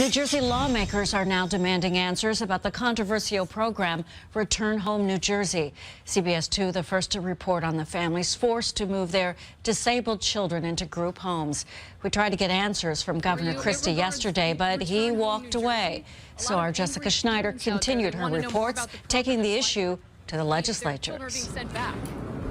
New Jersey lawmakers are now demanding answers about the controversial program Return Home New Jersey. CBS 2, the first to report on the families forced to move their disabled children into group homes. We tried to get answers from Governor Christie yesterday, but he walked away. So our Jessica Schneider continued her reports, taking the issue to the legislatures.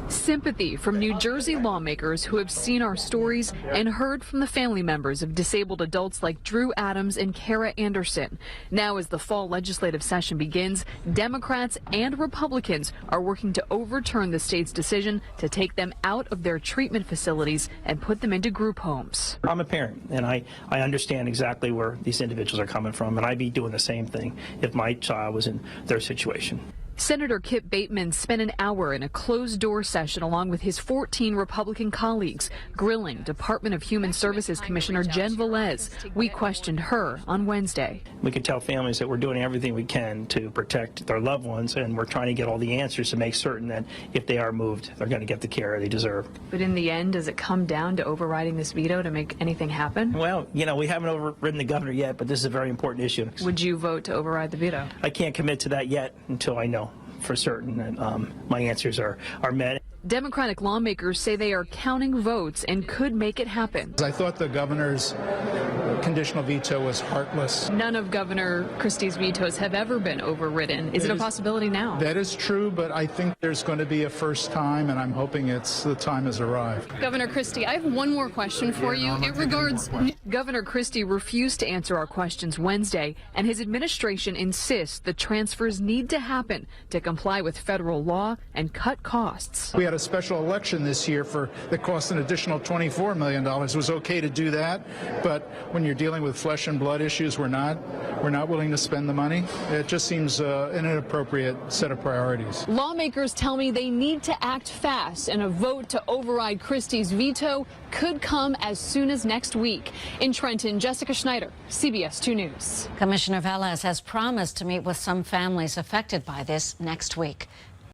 Sympathy from New Jersey lawmakers who have seen our stories and heard from the family members of disabled adults like Drew Adams and Kara Anderson. Now, as the fall legislative session begins, Democrats and Republicans are working to overturn the state's decision to take them out of their treatment facilities and put them into group homes. I'm a parent, and I understand exactly where these individuals are coming from, and I'd be doing the same thing if my child was in their situation. Senator Kip Bateman spent an hour in a closed-door session along with his 14 Republican colleagues, grilling Department of Human Services Commissioner Jen Velez. We questioned her on Wednesday. We can tell families that we're doing everything we can to protect their loved ones, and we're trying to get all the answers to make certain that if they are moved, they're going to get the care they deserve. But in the end, does it come down to overriding this veto to make anything happen? Well, you know, we haven't overridden the governor yet, but this is a very important issue. Would you vote to override the veto? I can't commit to that yet until I know for certain that my answers are met. Democratic lawmakers say they are counting votes and could make it happen. I thought the governor's conditional veto was heartless. None of Governor Christie's vetoes have ever been overridden. Is it a possibility now? That is true, but I think there's going to be a first time, and I'm hoping the time has arrived. Governor Christie, I have one more question for you. It regards... Governor Christie refused to answer our questions Wednesday, and his administration insists the transfers need to happen to comply with federal law and cut costs. We had a special election this year that cost an additional $24 million. It was okay to do that, but when you're dealing with flesh and blood issues, we're not willing to spend the money. It just seems an inappropriate set of priorities. Lawmakers tell me they need to act fast, and a vote to override Christie's veto could come as soon as next week. In Trenton, Jessica Schneider, CBS 2 News. Commissioner Velez has promised to meet with some families affected by this next week.